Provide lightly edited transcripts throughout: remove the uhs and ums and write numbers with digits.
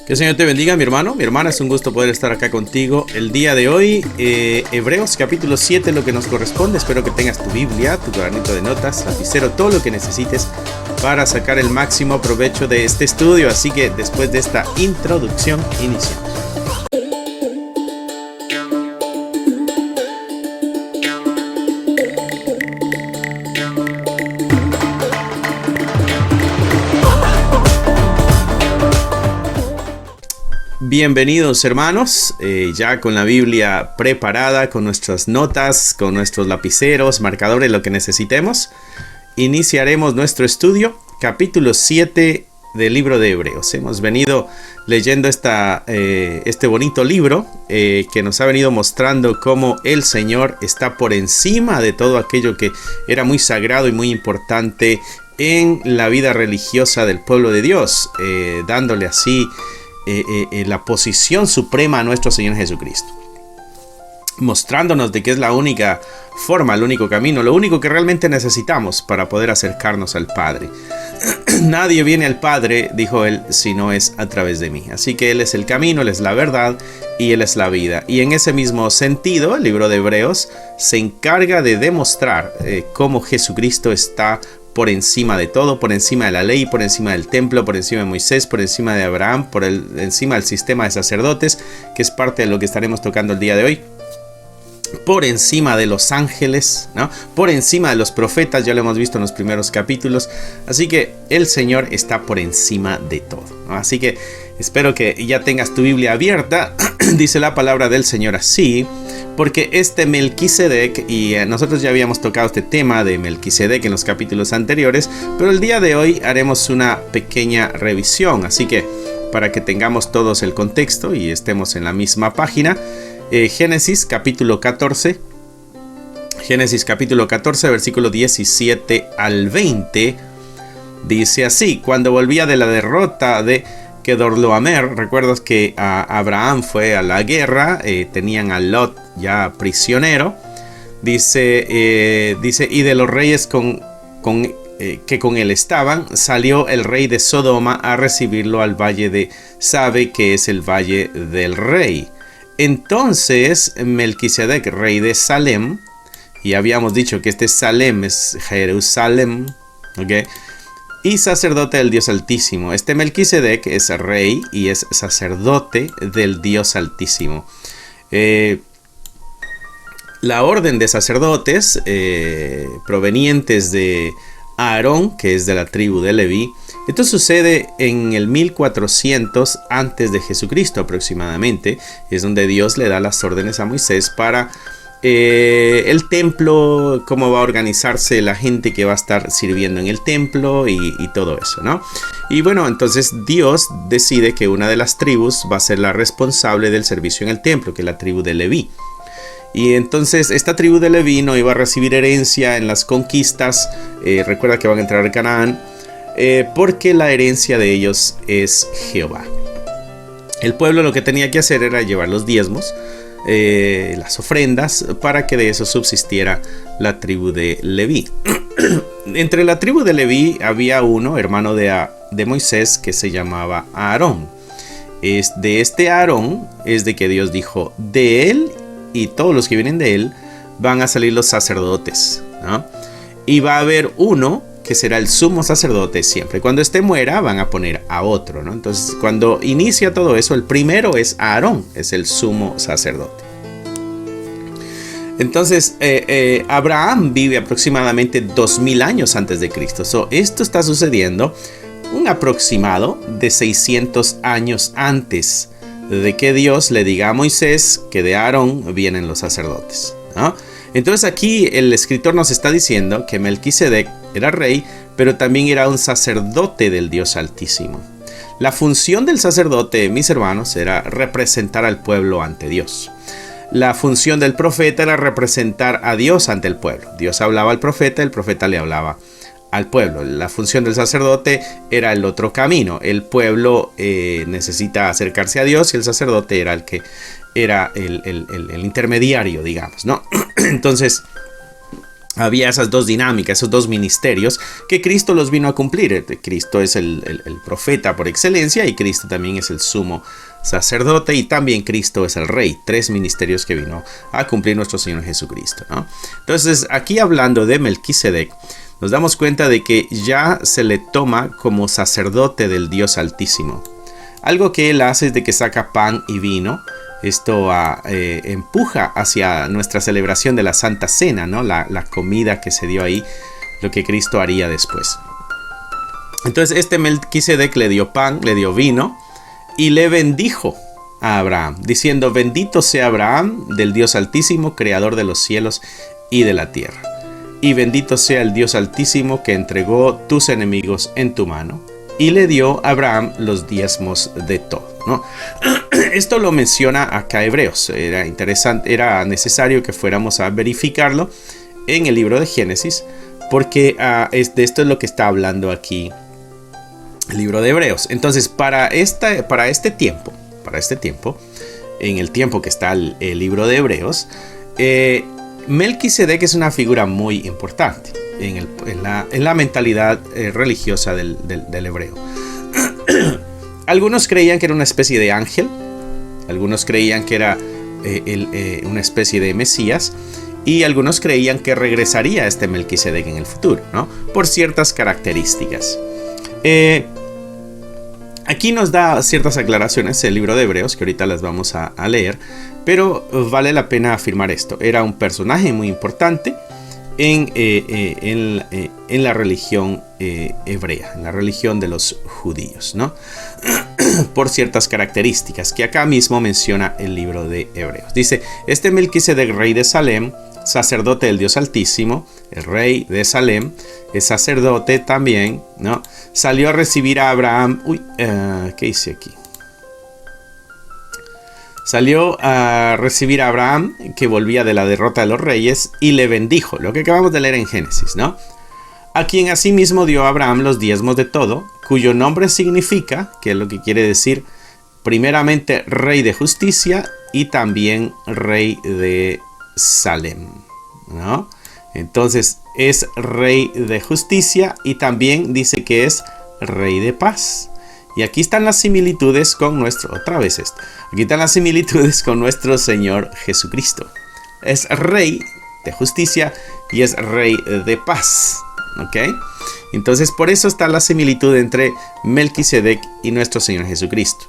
Que el Señor te bendiga, mi hermano, mi hermana. Es un gusto poder estar acá contigo el día de hoy. Hebreos capítulo 7, lo que nos corresponde. Espero que tengas tu Biblia, tu cuadernito de notas, lapicero, todo lo que necesites para sacar el máximo provecho de este estudio. Así que después de esta introducción, iniciamos. Bienvenidos, hermanos, ya con la Biblia preparada, con nuestras notas, con nuestros lapiceros, marcadores, lo que necesitemos. Iniciaremos nuestro estudio, capítulo 7 del libro de Hebreos. Hemos venido leyendo este bonito libro que nos ha venido mostrando cómo el Señor está por encima de todo aquello que era muy sagrado y muy importante en la vida religiosa del pueblo de Dios, dándole así la posición suprema a nuestro Señor Jesucristo, mostrándonos de que es la única forma, el único camino, lo único que realmente necesitamos para poder acercarnos al Padre. Nadie viene al Padre, dijo él, si no es a través de mí. Así que Él es el camino, Él es la verdad y Él es la vida. Y en ese mismo sentido, el libro de Hebreos se encarga de demostrar cómo Jesucristo está por encima de todo, por encima de la ley, por encima del templo, por encima de Moisés, por encima de Abraham, encima del sistema de sacerdotes, que es parte de lo que estaremos tocando el día de hoy, por encima de los ángeles, ¿no? Por encima de los profetas, ya lo hemos visto en los primeros capítulos. Así que el Señor está por encima de todo, ¿no? Así que espero que ya tengas tu Biblia abierta. Dice la palabra del Señor así: porque este Melquisedec, y nosotros ya habíamos tocado este tema de Melquisedec en los capítulos anteriores, pero el día de hoy haremos una pequeña revisión, así que para que tengamos todos el contexto y estemos en la misma página, Génesis capítulo 14, versículo 17 al 20, dice así: cuando volvía de la derrota de Kedorlaomer, recuerdas que Abraham fue a la guerra, tenían a Lot ya prisionero, dice, y de los reyes que con él estaban, salió el rey de Sodoma a recibirlo al valle de Sabe, que es el valle del rey. Entonces Melquisedec, rey de Salem, y habíamos dicho que este Salem es Jerusalén, ¿ok?, y sacerdote del Dios Altísimo. Este Melquisedec es rey y es sacerdote del Dios Altísimo. La orden de sacerdotes provenientes de Aarón, que es de la tribu de Leví, esto sucede en el 1400 antes de Jesucristo aproximadamente. Es donde Dios le da las órdenes a Moisés para el templo, cómo va a organizarse la gente que va a estar sirviendo en el templo y todo eso, ¿no? Y bueno, entonces Dios decide que una de las tribus va a ser la responsable del servicio en el templo, que es la tribu de Leví. Y entonces esta tribu de Leví no iba a recibir herencia en las conquistas. Recuerda que van a entrar a Canaán, porque la herencia de ellos es Jehová. El pueblo lo que tenía que hacer era llevar los diezmos, las ofrendas, para que de eso subsistiera la tribu de Leví. Entre la tribu de Leví había uno, hermano de Moisés, que se llamaba Aarón. De este Aarón es de que Dios dijo: de él y todos los que vienen de él van a salir los sacerdotes, ¿no? Y va a haber uno que será el sumo sacerdote siempre. Cuando este muera, van a poner a otro, ¿no? Entonces, cuando inicia todo eso, el primero es Aarón, es el sumo sacerdote. Entonces, Abraham vive aproximadamente 2000 años antes de Cristo. Esto está sucediendo un aproximado de 600 años antes de que Dios le diga a Moisés que de Aarón vienen los sacerdotes, ¿no? Entonces aquí el escritor nos está diciendo que Melquisedec era rey, pero también era un sacerdote del Dios Altísimo. La función del sacerdote, mis hermanos, era representar al pueblo ante Dios. La función del profeta era representar a Dios ante el pueblo. Dios hablaba al profeta, el profeta le hablaba al pueblo. La función del sacerdote era el otro camino. El pueblo necesita acercarse a Dios y el sacerdote era el que era el intermediario, digamos, ¿no? Entonces, había esas dos dinámicas, esos dos ministerios que Cristo los vino a cumplir. Cristo es el profeta por excelencia y Cristo también es el sumo sacerdote y también Cristo es el rey. Tres ministerios que vino a cumplir nuestro Señor Jesucristo, ¿no? Entonces, aquí hablando de Melquisedec, nos damos cuenta de que ya se le toma como sacerdote del Dios Altísimo. Algo que él hace es de que saca pan y vino. Esto empuja hacia nuestra celebración de la Santa Cena, ¿no? La comida que se dio ahí, lo que Cristo haría después. Entonces este Melquisedec le dio pan, le dio vino y le bendijo a Abraham, diciendo: bendito sea Abraham del Dios Altísimo, creador de los cielos y de la tierra. Y bendito sea el Dios Altísimo que entregó tus enemigos en tu mano. Y le dio a Abraham los diezmos de todo, ¿no? Esto lo menciona acá Hebreos. Era interesante, era necesario que fuéramos a verificarlo en el libro de Génesis, porque de esto es lo que está hablando aquí el libro de Hebreos. Entonces, para este tiempo, en el tiempo que está el libro de Hebreos, Melquisedec es una figura muy importante en la mentalidad religiosa del hebreo. Algunos creían que era una especie de ángel, algunos creían que era una especie de Mesías, y algunos creían que regresaría este Melquisedec en el futuro, ¿no? Por ciertas características. Aquí nos da ciertas aclaraciones el libro de Hebreos, que ahorita las vamos a leer, pero vale la pena afirmar esto. Era un personaje muy importante en la religión hebrea, en la religión de los judíos, ¿no? Por ciertas características que acá mismo menciona el libro de Hebreos. Dice: este Melquisedec, rey de Salem, sacerdote del Dios Altísimo, el rey de Salem, es sacerdote también, ¿no? Salió a recibir a Abraham. ¿Qué hice aquí? Salió a recibir a Abraham, que volvía de la derrota de los reyes, y le bendijo, lo que acabamos de leer en Génesis, ¿no? A quien asimismo dio a Abraham los diezmos de todo, cuyo nombre significa, que es lo que quiere decir, primeramente rey de justicia y también rey de Salem, ¿no? Entonces es rey de justicia y también dice que es rey de paz. Y aquí están las similitudes con aquí están las similitudes con nuestro Señor Jesucristo. Es rey de justicia y es rey de paz, ¿ok? Entonces por eso está la similitud entre Melquisedec y nuestro Señor Jesucristo.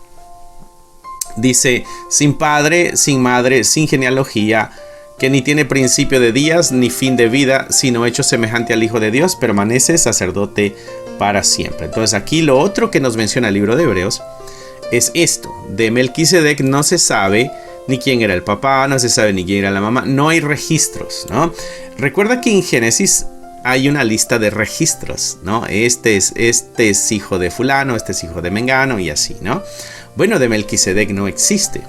Dice: sin padre, sin madre, sin genealogía, que ni tiene principio de días ni fin de vida, sino hecho semejante al Hijo de Dios, permanece sacerdote para siempre. Entonces aquí lo otro que nos menciona el libro de Hebreos es esto: de Melquisedec no se sabe ni quién era el papá, no se sabe ni quién era la mamá, no hay registros, ¿no? Recuerda que en Génesis hay una lista de registros, ¿no? Este es hijo de fulano, este es hijo de mengano y así, ¿no? Bueno, de Melquisedec no existe.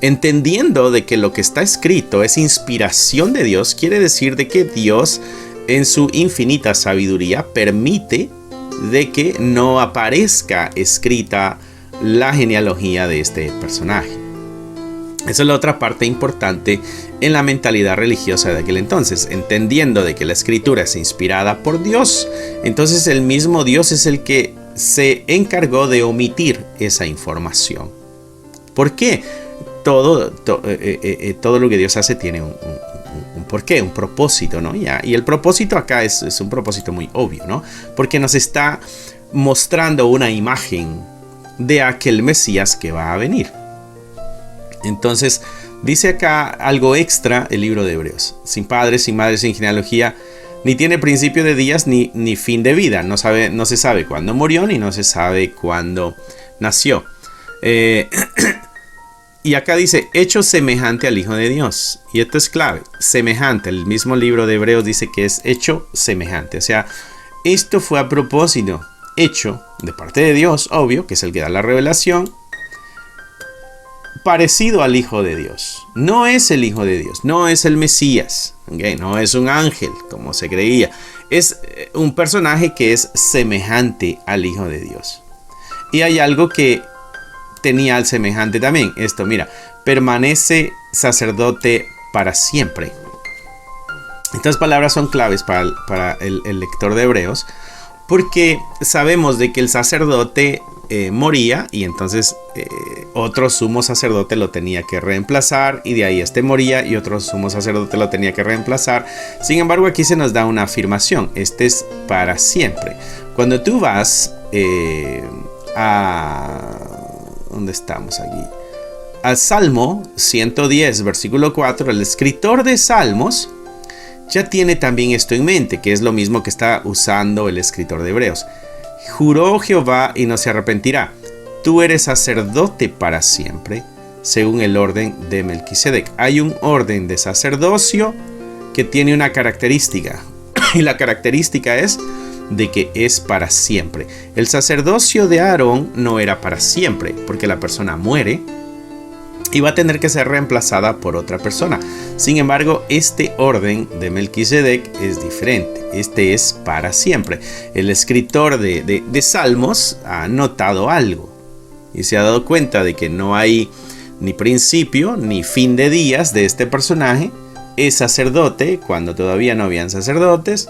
Entendiendo de que lo que está escrito es inspiración de Dios, quiere decir de que Dios, en su infinita sabiduría, permite de que no aparezca escrita la genealogía de este personaje. Esa es la otra parte importante en la mentalidad religiosa de aquel entonces, entendiendo de que la escritura es inspirada por Dios. Entonces el mismo Dios es el que se encargó de omitir esa información. ¿Por qué? Todo lo que Dios hace tiene un porqué, un propósito, ¿no? Y el propósito acá es un propósito muy obvio, ¿no? Porque nos está mostrando una imagen de aquel Mesías que va a venir. Entonces, dice acá algo extra el libro de Hebreos: sin padre, sin madre, sin genealogía, ni tiene principio de días ni fin de vida. No se sabe cuándo murió ni no se sabe cuándo nació. Y acá dice: hecho semejante al Hijo de Dios. Y esto es clave: semejante. El mismo libro de Hebreos dice que es hecho semejante. O sea, esto fue a propósito, hecho de parte de Dios, obvio, que es el que da la revelación, parecido al Hijo de Dios. No es el Hijo de Dios, no es el Mesías, ¿okay? No es un ángel, como se creía. Es un personaje que es semejante al Hijo de Dios. Y hay algo que tenía al semejante también. Esto, mira: permanece sacerdote para siempre. Estas palabras son claves para el lector de Hebreos, porque sabemos de que el sacerdote moría y entonces otro sumo sacerdote lo tenía que reemplazar, y de ahí este moría y otro sumo sacerdote lo tenía que reemplazar. Sin embargo, aquí se nos da una afirmación: este es para siempre. Cuando tú vas a... ¿Dónde estamos aquí? Al Salmo 110, versículo 4, el escritor de Salmos ya tiene también esto en mente, que es lo mismo que está usando el escritor de Hebreos. Juró Jehová y no se arrepentirá: tú eres sacerdote para siempre, según el orden de Melquisedec. Hay un orden de sacerdocio que tiene una característica, y la característica es de que es para siempre. El sacerdocio de Aarón no era para siempre, porque la persona muere y va a tener que ser reemplazada por otra persona. Sin embargo, este orden de Melquisedec es diferente. Este es para siempre. El escritor de Salmos ha notado algo y se ha dado cuenta de que no hay ni principio ni fin de días de este personaje. Es sacerdote cuando todavía no habían sacerdotes,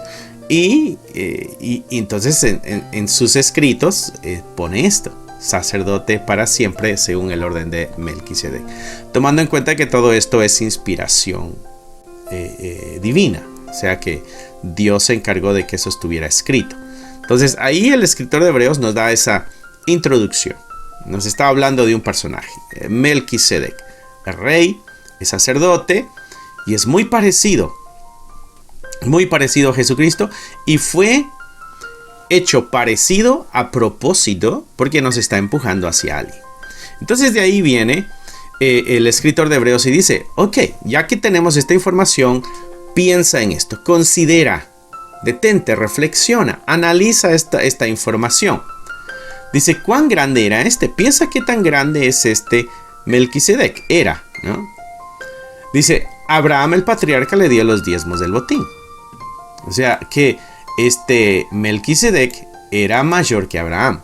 y entonces en sus escritos pone esto: sacerdote para siempre según el orden de Melquisedec, tomando en cuenta que todo esto es inspiración divina, o sea que Dios se encargó de que eso estuviera escrito. Entonces ahí el escritor de Hebreos nos da esa introducción, nos está hablando de un personaje, Melquisedec, el rey, es sacerdote y es muy parecido a Jesucristo, y fue hecho parecido a propósito porque nos está empujando hacia alguien. Entonces de ahí viene el escritor de Hebreos y dice: ok, ya que tenemos esta información, piensa en esto, considera, detente, reflexiona, analiza esta información. Dice: ¿cuán grande era este? Piensa qué tan grande es este Melquisedec. Era, ¿no? Dice: Abraham el patriarca le dio los diezmos del botín. O sea que este Melquisedec era mayor que Abraham.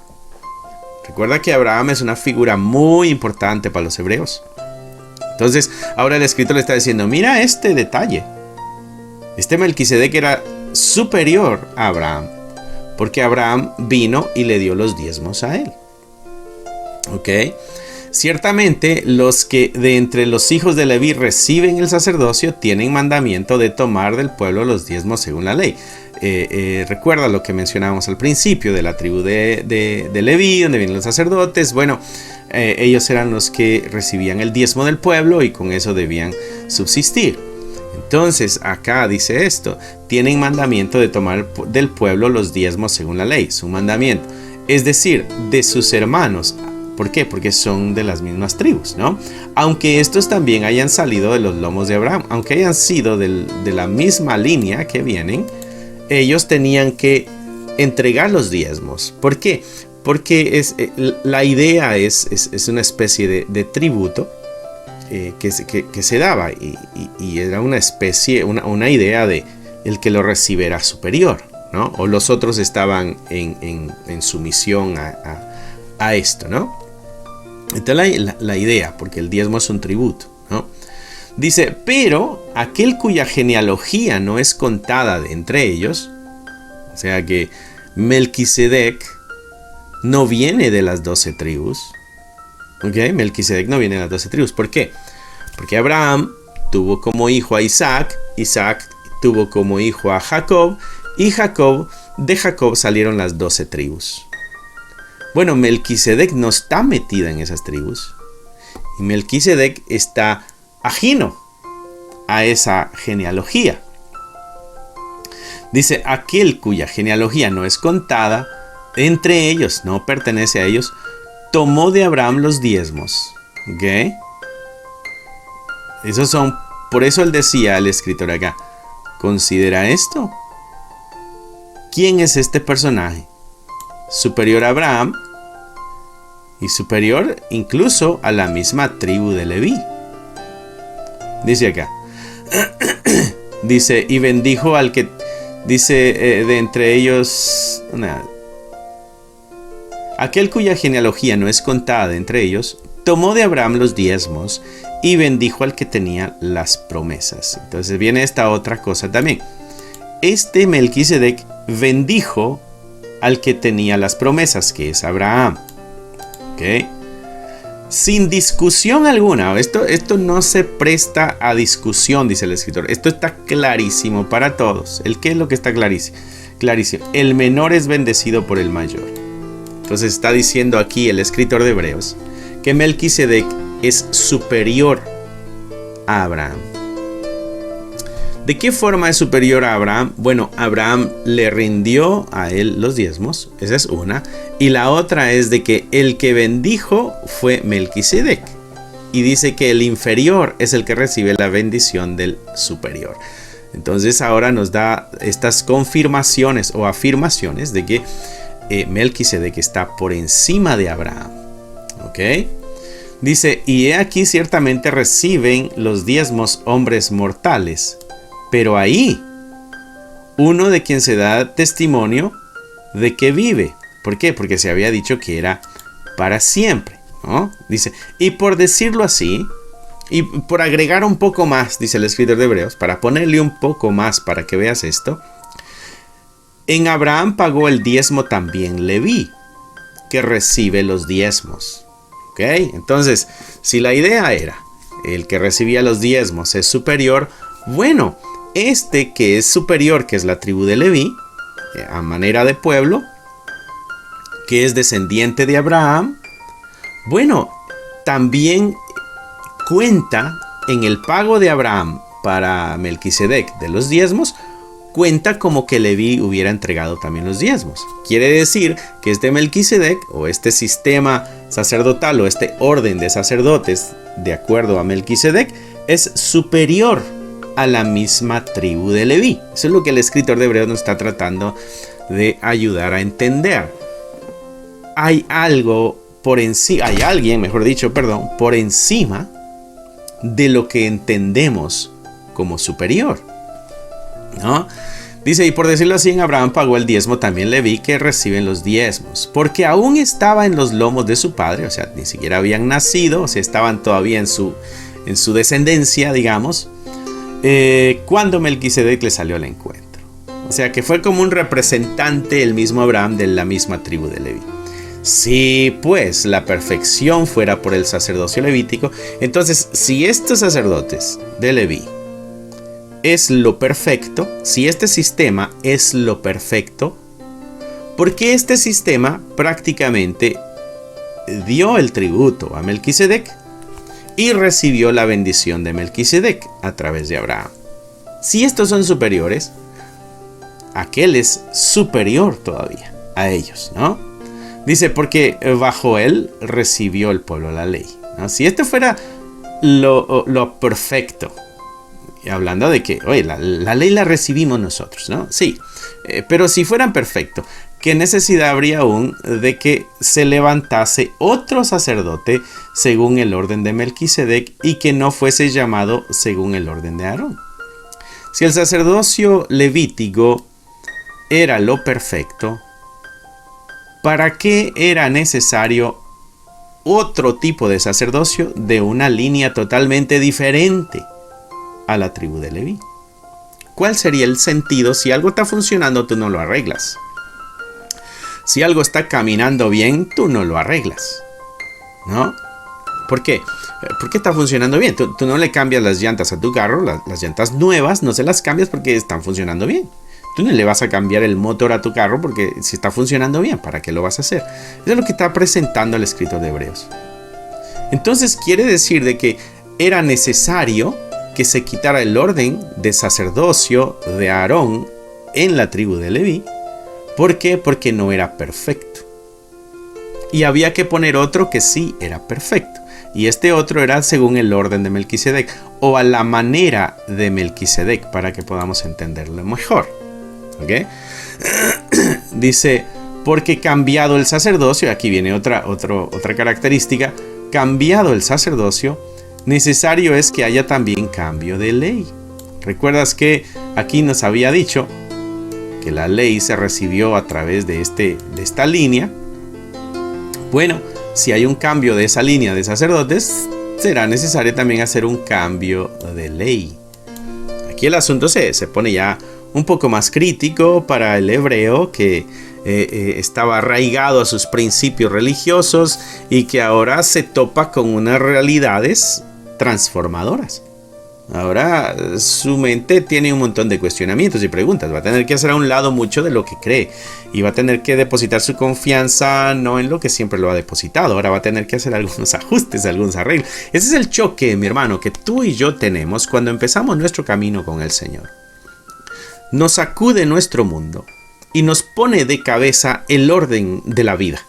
Recuerda que Abraham es una figura muy importante para los hebreos. Entonces ahora el escritor le está diciendo: mira este detalle. Este Melquisedec era superior a Abraham, porque Abraham vino y le dio los diezmos a él. ¿Ok? Ciertamente los que de entre los hijos de Leví reciben el sacerdocio tienen mandamiento de tomar del pueblo los diezmos según la ley. Recuerda lo que mencionábamos al principio de la tribu de Leví, donde vienen los sacerdotes. Bueno, ellos eran los que recibían el diezmo del pueblo y con eso debían subsistir. Entonces acá dice esto: tienen mandamiento de tomar del pueblo los diezmos según la ley, su mandamiento, es decir, de sus hermanos. ¿Por qué? Porque son de las mismas tribus, ¿no? Aunque estos también hayan salido de los lomos de Abraham, aunque hayan sido de la misma línea que vienen, ellos tenían que entregar los diezmos. ¿Por qué? Porque la idea es una especie de tributo que se daba, y era una especie, una idea de el que lo recibiera superior, ¿no? O los otros estaban en sumisión a esto, ¿no? Esta es la idea, porque el diezmo es un tributo, ¿no? Dice: pero aquel cuya genealogía no es contada de entre ellos, o sea que Melquisedec no viene de las 12 tribus, ¿ok? Melquisedec no viene de las 12 tribus. ¿Por qué? Porque Abraham tuvo como hijo a Isaac, Isaac tuvo como hijo a Jacob, y de Jacob salieron las 12 tribus. Bueno, Melquisedec no está metida en esas tribus, y Melquisedec está ajeno a esa genealogía. Dice: aquel cuya genealogía no es contada entre ellos, no pertenece a ellos, tomó de Abraham los diezmos. ¿Ok? Esos son, por eso él decía al escritor acá: considera esto. ¿Quién es este personaje? Superior a Abraham y superior incluso a la misma tribu de Leví. Dice acá, dice: y bendijo al que, dice, de entre ellos, aquel cuya genealogía no es contada de entre ellos, tomó de Abraham los diezmos y bendijo al que tenía las promesas. Entonces viene esta otra cosa también. Este Melquisedec bendijo al que tenía las promesas, que es Abraham. ¿Ok? Sin discusión alguna. Esto no se presta a discusión, dice el escritor. Esto está clarísimo para todos. ¿Qué es lo que está clarísimo? Clarísimo. El menor es bendecido por el mayor. Entonces está diciendo aquí el escritor de Hebreos que Melquisedec es superior a Abraham. ¿De qué forma es superior a Abraham? Bueno, Abraham le rindió a él los diezmos, esa es una. Y la otra es de que el que bendijo fue Melquisedec. Y dice que el inferior es el que recibe la bendición del superior. Entonces ahora nos da estas confirmaciones o afirmaciones de que Melquisedec está por encima de Abraham. ¿Ok? Dice, y he aquí ciertamente reciben los diezmos hombres mortales, pero ahí uno de quien se da testimonio de que vive. ¿Por qué? Porque se había dicho que era para siempre, ¿no? Dice, y por decirlo así, y por agregar un poco más, dice el escritor de Hebreos, para ponerle un poco más para que veas esto, en Abraham pagó el diezmo también Leví, que recibe los diezmos. ¿Ok? Entonces, si la idea era el que recibía los diezmos es superior, bueno, este que es superior, que es la tribu de Leví, a manera de pueblo, que es descendiente de Abraham, bueno, también cuenta en el pago de Abraham para Melquisedec de los diezmos, cuenta como que Leví hubiera entregado también los diezmos. Quiere decir que este Melquisedec, o este sistema sacerdotal, o este orden de sacerdotes, de acuerdo a Melquisedec, es superior a la misma tribu de Leví. Eso es lo que el escritor de Hebreos nos está tratando de ayudar a entender. Hay algo por encima, hay alguien, mejor dicho, perdón, por encima de lo que entendemos como superior, ¿no? Dice, y por decirlo así, en Abraham pagó el diezmo también Leví, que reciben los diezmos, porque aún estaba en los lomos de su padre, o sea, ni siquiera habían nacido, o sea, estaban todavía en su descendencia, digamos, cuando Melquisedec le salió al encuentro. O sea, que fue como un representante el mismo Abraham de la misma tribu de Leví. Si pues la perfección fuera por el sacerdocio levítico, entonces si estos sacerdotes de Leví es lo perfecto, si este sistema es lo perfecto, ¿por qué este sistema prácticamente dio el tributo a Melquisedec y recibió la bendición de Melquisedec a través de Abraham? Si estos son superiores, aquel es superior todavía a ellos, ¿no? Dice, porque bajo él recibió el pueblo la ley, ¿no? Si esto fuera lo perfecto, y hablando de que, oye, la ley la recibimos nosotros, ¿no? Sí, pero si fueran perfectos, ¿qué necesidad habría aún de que se levantase otro sacerdote según el orden de Melquisedec y que no fuese llamado según el orden de Aarón? Si el sacerdocio levítico era lo perfecto, ¿para qué era necesario otro tipo de sacerdocio de una línea totalmente diferente a la tribu de Leví? ¿Cuál sería el sentido? Si algo está funcionando, tú no lo arreglas. Si algo está caminando bien, tú no lo arreglas, ¿no? ¿Por qué? ¿Por qué está funcionando bien? Tú no le cambias las llantas a tu carro, las llantas nuevas no se las cambias porque están funcionando bien. Tú no le vas a cambiar el motor a tu carro porque si está funcionando bien, ¿para qué lo vas a hacer? Eso es lo que está presentando el escritor de Hebreos. Entonces quiere decir de que era necesario que se quitara el orden de sacerdocio de Aarón en la tribu de Leví. ¿Por qué? Porque no era perfecto. Y había que poner otro que sí era perfecto. Y este otro era según el orden de Melquisedec, o a la manera de Melquisedec, para que podamos entenderlo mejor. ¿Ok? Dice, porque cambiado el sacerdocio, aquí viene otra característica, cambiado el sacerdocio, necesario es que haya también cambio de ley. ¿Recuerdas que aquí nos había dicho que la ley se recibió a través de esta línea? Bueno, si hay un cambio de esa línea de sacerdotes, será necesario también hacer un cambio de ley. Aquí el asunto se pone ya un poco más crítico para el hebreo que estaba arraigado a sus principios religiosos y que ahora se topa con unas realidades transformadoras. Ahora su mente tiene un montón de cuestionamientos y preguntas. Va a tener que hacer a un lado mucho de lo que cree y va a tener que depositar su confianza no en lo que siempre lo ha depositado. Ahora va a tener que hacer algunos ajustes, algunos arreglos. Ese es el choque, mi hermano, que tú y yo tenemos cuando empezamos nuestro camino con el Señor. Nos sacude nuestro mundo y nos pone de cabeza el orden de la vida.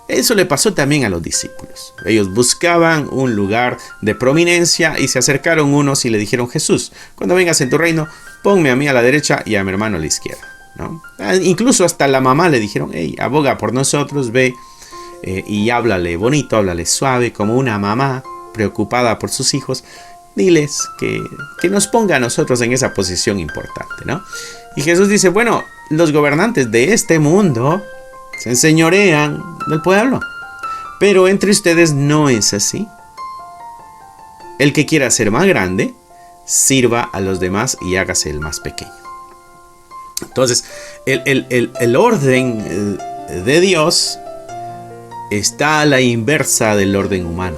Eso le pasó también a los discípulos. Ellos buscaban un lugar de prominencia y se acercaron unos y le dijeron: Jesús, cuando vengas en tu reino, ponme a mí a la derecha y a mi hermano a la izquierda, ¿no? Incluso hasta la mamá le dijeron: hey, aboga por nosotros, ve y háblale bonito, háblale suave, como una mamá preocupada por sus hijos. Diles que nos ponga a nosotros en esa posición importante, ¿no? Y Jesús dice: bueno, los gobernantes de este mundo se enseñorean del pueblo, pero entre ustedes no es así. El que quiera ser más grande, sirva a los demás y hágase el más pequeño. Entonces, el orden de Dios está a la inversa del orden humano.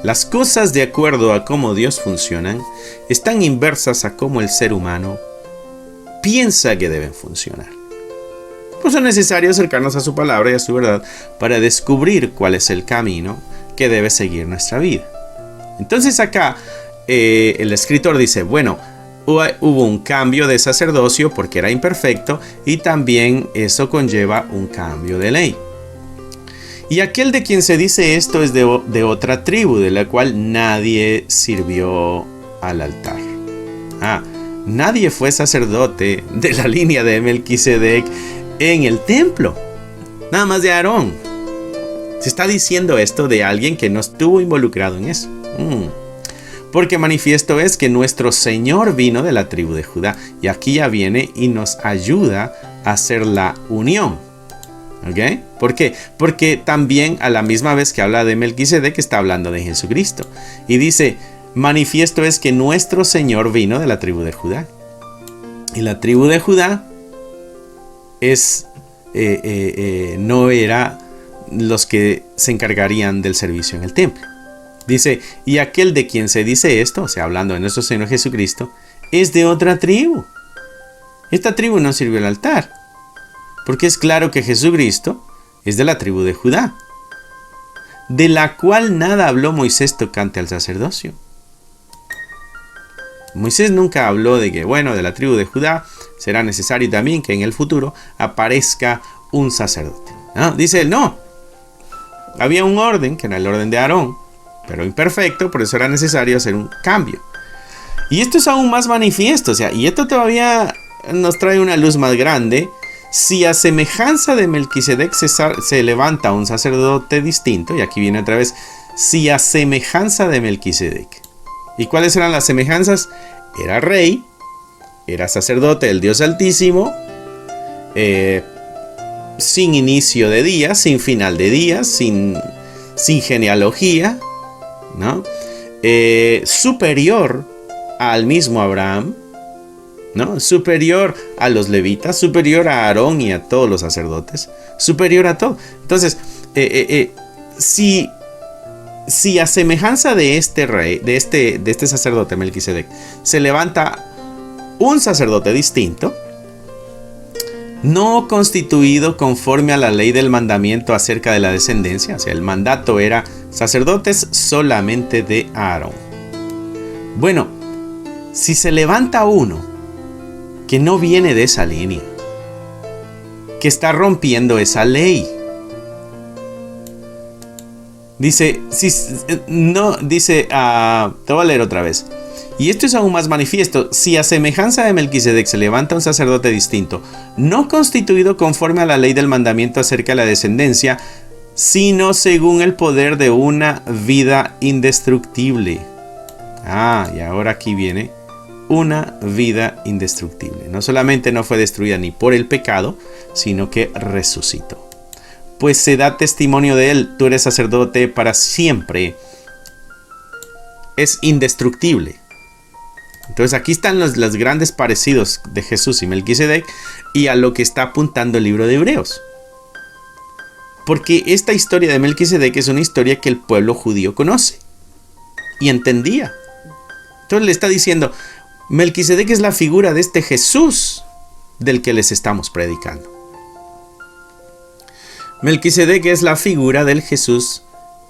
Las cosas, de acuerdo a cómo Dios funcionan, están inversas a cómo el ser humano piensa que deben funcionar. Pues es necesario acercarnos a su palabra y a su verdad para descubrir cuál es el camino que debe seguir nuestra vida. Entonces acá el escritor dice: bueno, hubo un cambio de sacerdocio porque era imperfecto y también eso conlleva un cambio de ley. Y aquel de quien se dice esto es de otra tribu, de la cual nadie sirvió al altar. Nadie fue sacerdote de la línea de Melquisedec en el templo, nada más de Aarón. Se está diciendo esto de alguien que no estuvo involucrado en eso. Porque manifiesto es que nuestro Señor vino de la tribu de Judá, y aquí ya viene y nos ayuda a hacer la unión. ¿Ok? ¿Por qué? Porque también a la misma vez que habla de Melquisedec está hablando de Jesucristo. Y dice: manifiesto es que nuestro Señor vino de la tribu de Judá. Y la tribu de Judá no era los que se encargarían del servicio en el templo. Dice: y aquel de quien se dice esto, o sea, hablando de nuestro Señor Jesucristo, es de otra tribu. Esta tribu no sirvió al altar, porque es claro que Jesucristo es de la tribu de Judá, de la cual nada habló Moisés tocante al sacerdocio. Moisés nunca habló de que, bueno, de la tribu de Judá será necesario también que en el futuro aparezca un sacerdote, ¿no? Dice él: no. Había un orden, que era el orden de Aarón, pero imperfecto, por eso era necesario hacer un cambio. Y esto es aún más manifiesto, o sea, y esto todavía nos trae una luz más grande. Si a semejanza de Melquisedec se levanta un sacerdote distinto, y aquí viene otra vez: si a semejanza de Melquisedec. ¿Y cuáles eran las semejanzas? Era rey, era sacerdote del Dios Altísimo, sin inicio de días, sin final de días, sin genealogía, ¿no? Superior al mismo Abraham, ¿no? Superior a los levitas, superior a Aarón y a todos los sacerdotes, superior a todo. Entonces, si a semejanza de este rey, de este sacerdote Melquisedec, se levanta un sacerdote distinto, no constituido conforme a la ley del mandamiento acerca de la descendencia, o sea, el mandato era sacerdotes solamente de Aarón. Bueno, si se levanta uno que no viene de esa línea, que está rompiendo esa ley, dice, te voy a leer otra vez. Y esto es aún más manifiesto: si a semejanza de Melquisedec se levanta un sacerdote distinto, no constituido conforme a la ley del mandamiento acerca de la descendencia, sino según el poder de una vida indestructible. Y ahora aquí viene una vida indestructible. No solamente no fue destruida ni por el pecado, sino que resucitó. pues se da testimonio de él, tú eres sacerdote para siempre. Es indestructible. Entonces aquí están los grandes parecidos de Jesús y Melquisedec y a lo que está apuntando el libro de Hebreos. Porque esta historia de Melquisedec es una historia que el pueblo judío conoce y entendía. Entonces le está diciendo, Melquisedec es la figura de este Jesús del que les estamos predicando. Melquisedec es la figura del Jesús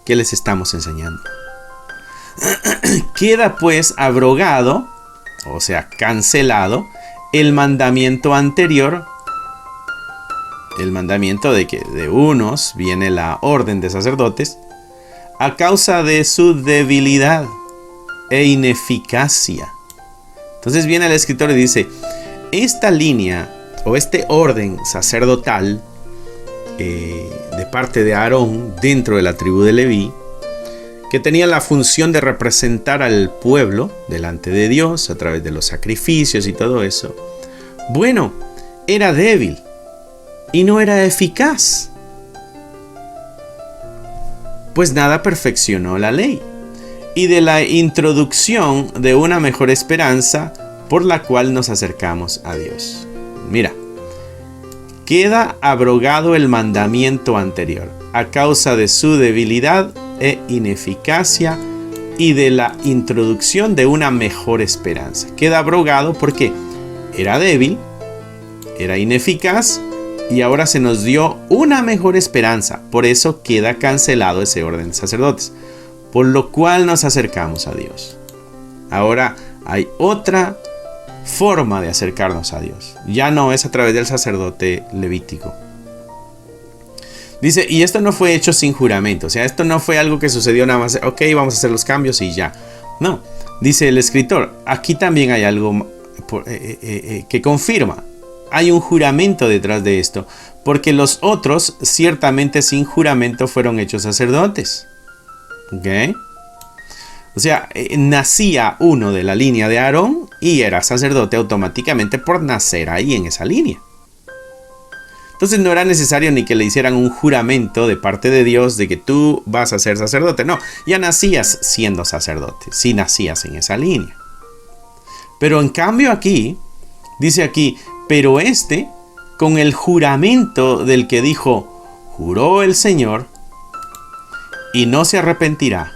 que les estamos enseñando. Queda pues abrogado, o sea, cancelado, el mandamiento anterior, el mandamiento de que de unos viene la orden de sacerdotes, a causa de su debilidad e ineficacia. Entonces viene el escritor y dice, esta línea o este orden sacerdotal de parte de Aarón dentro de la tribu de Leví, que tenía la función de representar al pueblo delante de Dios a través de los sacrificios y todo eso, bueno, era débil y no era eficaz, pues nada perfeccionó la ley, y de la introducción de una mejor esperanza por la cual nos acercamos a Dios. Mira, queda abrogado el mandamiento anterior a causa de su debilidad e ineficacia y de la introducción de una mejor esperanza. Queda abrogado porque era débil, era ineficaz y ahora se nos dio una mejor esperanza. Por eso queda cancelado ese orden de sacerdotes, por lo cual nos acercamos a Dios. Ahora hay otra forma de acercarnos a Dios. Ya no es a través del sacerdote levítico. Dice, y esto no fue hecho sin juramento. O sea, esto no fue algo que sucedió nada más. Ok, vamos a hacer los cambios y ya. No, dice el escritor, aquí también hay algo que confirma. Hay un juramento detrás de esto. Porque los otros, ciertamente sin juramento, fueron hechos sacerdotes. ¿Ok? O sea, nacía uno de la línea de Aarón y era sacerdote automáticamente por nacer ahí en esa línea. Entonces no era necesario ni que le hicieran un juramento de parte de Dios de que tú vas a ser sacerdote. No, ya nacías siendo sacerdote, si nacías en esa línea. Pero en cambio aquí, dice aquí, pero con el juramento del que dijo, juró el Señor y no se arrepentirá.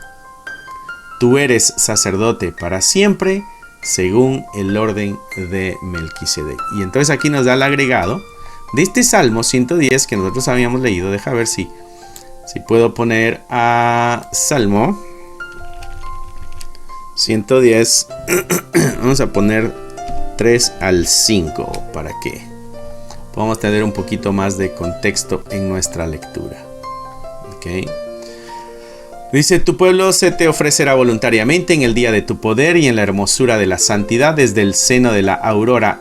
Tú eres sacerdote para siempre, según el orden de Melquisedec. Y entonces aquí nos da el agregado de este Salmo 110 que nosotros habíamos leído. Deja ver si puedo poner a Salmo 110. Vamos a poner 3 al 5 para que podamos tener un poquito más de contexto en nuestra lectura. ¿Ok? Dice, tu pueblo se te ofrecerá voluntariamente en el día de tu poder y en la hermosura de la santidad desde el seno de la aurora.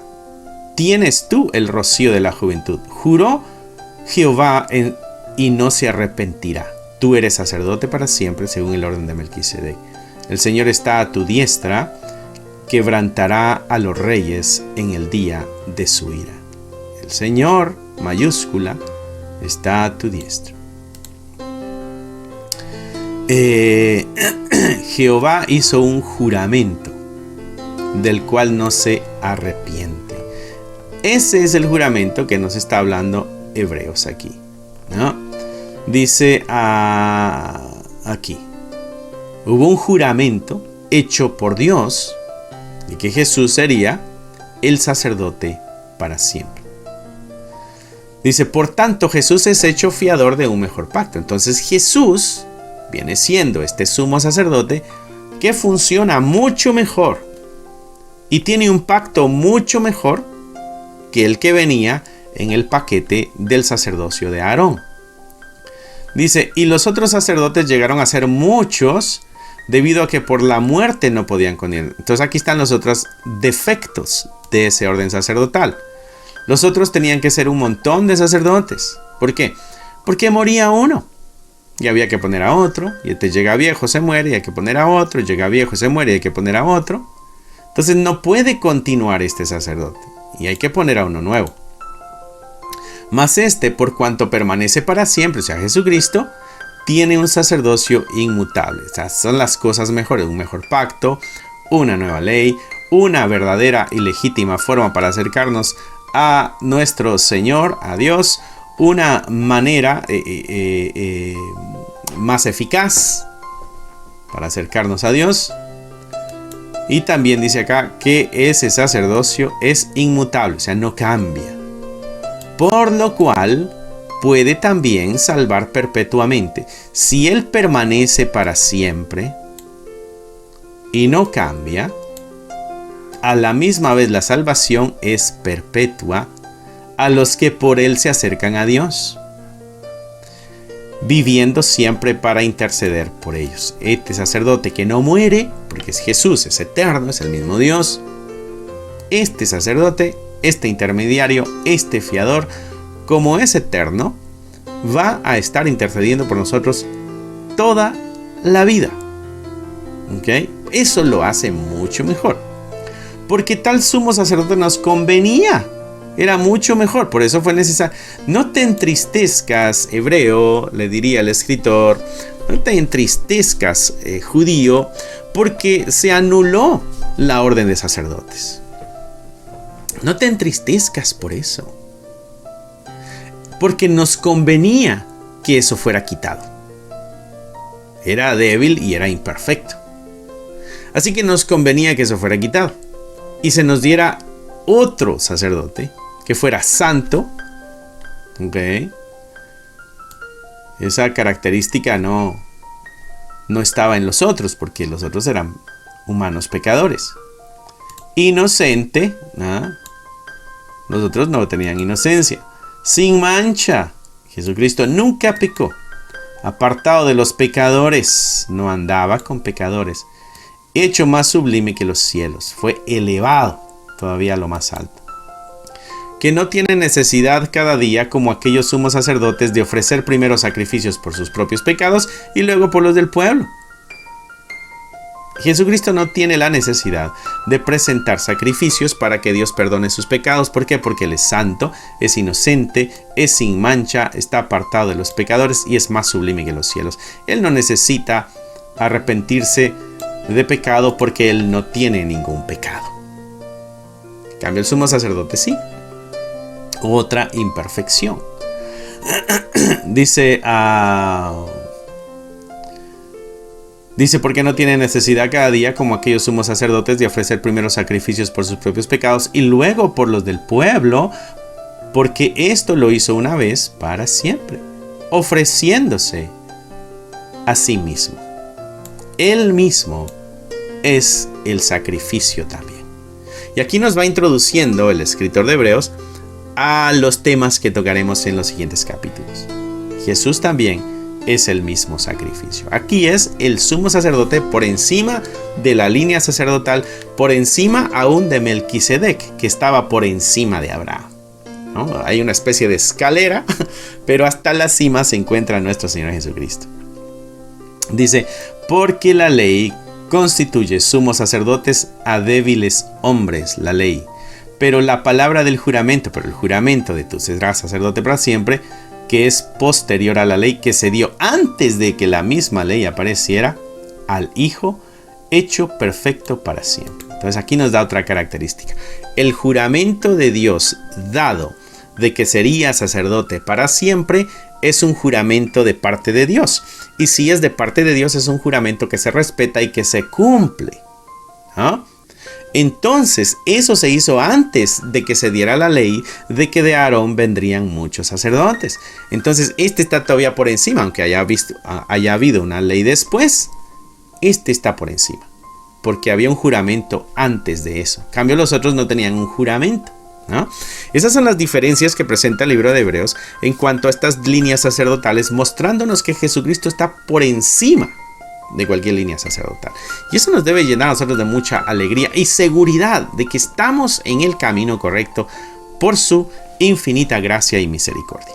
Tienes tú el rocío de la juventud. Juró Jehová y no se arrepentirá. Tú eres sacerdote para siempre según el orden de Melquisedec. El Señor está a tu diestra, quebrantará a los reyes en el día de su ira. El Señor, mayúscula, está a tu diestra. Jehová hizo un juramento del cual no se arrepiente. Ese es el juramento que nos está hablando Hebreos aquí, ¿no? Dice aquí, hubo un juramento hecho por Dios de que Jesús sería el sacerdote para siempre. Dice, por tanto Jesús es hecho fiador de un mejor pacto. Entonces Jesús viene siendo este sumo sacerdote que funciona mucho mejor y tiene un pacto mucho mejor que el que venía en el paquete del sacerdocio de Aarón. Dice, y los otros sacerdotes llegaron a ser muchos debido a que por la muerte no podían con él. Entonces aquí están los otros defectos de ese orden sacerdotal. Los otros tenían que ser un montón de sacerdotes. ¿Por qué? Porque moría uno y había que poner a otro, y este llega viejo, se muere, y hay que poner a otro, llega viejo, se muere, y hay que poner a otro. Entonces no puede continuar este sacerdote, y hay que poner a uno nuevo. Mas este, por cuanto permanece para siempre, o sea, Jesucristo, tiene un sacerdocio inmutable. O sea, son las cosas mejores, un mejor pacto, una nueva ley, una verdadera y legítima forma para acercarnos a nuestro Señor, a Dios, una manera más eficaz para acercarnos a Dios. Y también dice acá que ese sacerdocio es inmutable, o sea, no cambia. Por lo cual puede también salvar perpetuamente. Si Él permanece para siempre y no cambia, a la misma vez la salvación es perpetua a los que por Él se acercan a Dios, viviendo siempre para interceder por ellos. Este sacerdote que no muere, porque es Jesús, es eterno, es el mismo Dios. Este sacerdote, este intermediario, este fiador, como es eterno, va a estar intercediendo por nosotros toda la vida. ¿Ok? Eso lo hace mucho mejor. Porque tal sumo sacerdote nos convenía. Era mucho mejor, por eso fue necesario. No te entristezcas, hebreo, le diría el escritor. No te entristezcas, judío, porque se anuló la orden de sacerdotes. No te entristezcas por eso. Porque nos convenía que eso fuera quitado. Era débil y era imperfecto. Así que nos convenía que eso fuera quitado. Y se nos diera otro sacerdote que fuera santo. ¿Ok? Esa característica no estaba en los otros, porque los otros eran humanos pecadores. Inocente, ¿no? Los otros no tenían inocencia. Sin mancha. Jesucristo nunca pecó. Apartado de los pecadores. No andaba con pecadores. Hecho más sublime que los cielos. Fue elevado todavía a lo más alto. Que no tiene necesidad cada día, como aquellos sumos sacerdotes, de ofrecer primero sacrificios por sus propios pecados y luego por los del pueblo. Jesucristo no tiene la necesidad de presentar sacrificios para que Dios perdone sus pecados. ¿Por qué? Porque Él es santo, es inocente, es sin mancha, está apartado de los pecadores y es más sublime que los cielos. Él no necesita arrepentirse de pecado porque Él no tiene ningún pecado. En cambio, el sumo sacerdote sí. Otra imperfección. Dice, porque no tiene necesidad cada día, como aquellos sumos sacerdotes, de ofrecer primero sacrificios por sus propios pecados y luego por los del pueblo, porque esto lo hizo una vez para siempre, ofreciéndose a sí mismo. Él mismo es el sacrificio también. Y aquí nos va introduciendo el escritor de Hebreos a los temas que tocaremos en los siguientes capítulos. Jesús también es el mismo sacrificio. Aquí es el sumo sacerdote por encima de la línea sacerdotal, por encima aún de Melquisedec, que estaba por encima de Abraham, ¿no? Hay una especie de escalera, pero hasta la cima se encuentra nuestro Señor Jesucristo. Dice, porque la ley constituye sumos sacerdotes a débiles hombres, la ley. Pero la palabra del juramento, pero el juramento de tú serás sacerdote para siempre, que es posterior a la ley, que se dio antes de que la misma ley apareciera, al Hijo hecho perfecto para siempre. Entonces aquí nos da otra característica. El juramento de Dios dado de que sería sacerdote para siempre es un juramento de parte de Dios. Y si es de parte de Dios, es un juramento que se respeta y que se cumple, ¿no? Entonces, eso se hizo antes de que se diera la ley de que de Aarón vendrían muchos sacerdotes. Entonces, este está todavía por encima, aunque haya habido una ley después. Este está por encima, porque había un juramento antes de eso. En cambio, los otros no tenían un juramento, ¿no? Esas son las diferencias que presenta el libro de Hebreos en cuanto a estas líneas sacerdotales, mostrándonos que Jesucristo está por encima de cualquier línea sacerdotal. Y eso nos debe llenar a nosotros de mucha alegría y seguridad de que estamos en el camino correcto por su infinita gracia y misericordia.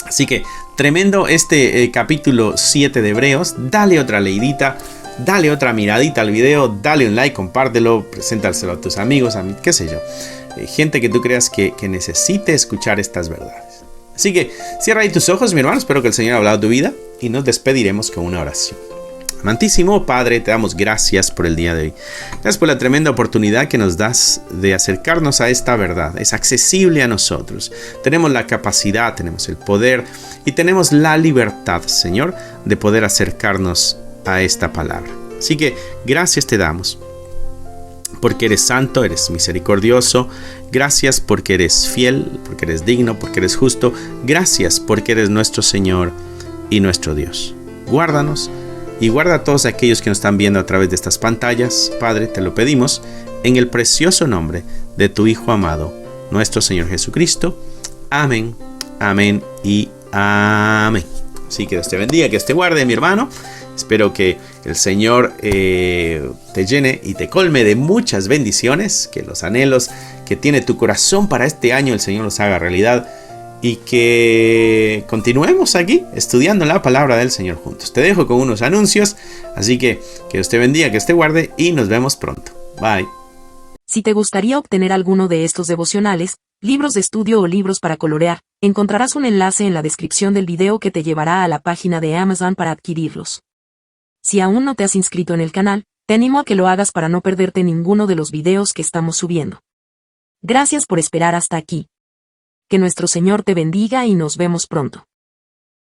Así que tremendo este capítulo 7 de Hebreos. Dale otra leidita, dale otra miradita al video, dale un like, compártelo, preséntaselo a tus amigos, a mí, qué sé yo. gente que tú creas que necesite escuchar estas verdades. Así que cierra ahí tus ojos, mi hermano. Espero que el Señor haya hablado a tu vida y nos despediremos con una oración. Amantísimo Padre, te damos gracias por el día de hoy. Gracias por la tremenda oportunidad que nos das de acercarnos a esta verdad. Es accesible a nosotros. Tenemos la capacidad, tenemos el poder y tenemos la libertad, Señor, de poder acercarnos a esta palabra. Así que gracias te damos. Porque eres santo, eres misericordioso. Gracias porque eres fiel, porque eres digno, porque eres justo. Gracias porque eres nuestro Señor y nuestro Dios. Guárdanos. Y guarda a todos aquellos que nos están viendo a través de estas pantallas. Padre, te lo pedimos en el precioso nombre de tu Hijo amado, nuestro Señor Jesucristo. Amén, amén y amén. Así que Dios te bendiga, que Dios te guarde, mi hermano. Espero que el Señor te llene y te colme de muchas bendiciones. Que los anhelos que tiene tu corazón para este año el Señor los haga realidad. Y que continuemos aquí estudiando la palabra del Señor juntos. Te dejo con unos anuncios, así que Dios te bendiga, que Dios te guarde y nos vemos pronto. Bye. Si te gustaría obtener alguno de estos devocionales, libros de estudio o libros para colorear, encontrarás un enlace en la descripción del video que te llevará a la página de Amazon para adquirirlos. Si aún no te has inscrito en el canal, te animo a que lo hagas para no perderte ninguno de los videos que estamos subiendo. Gracias por esperar hasta aquí. Que nuestro Señor te bendiga y nos vemos pronto.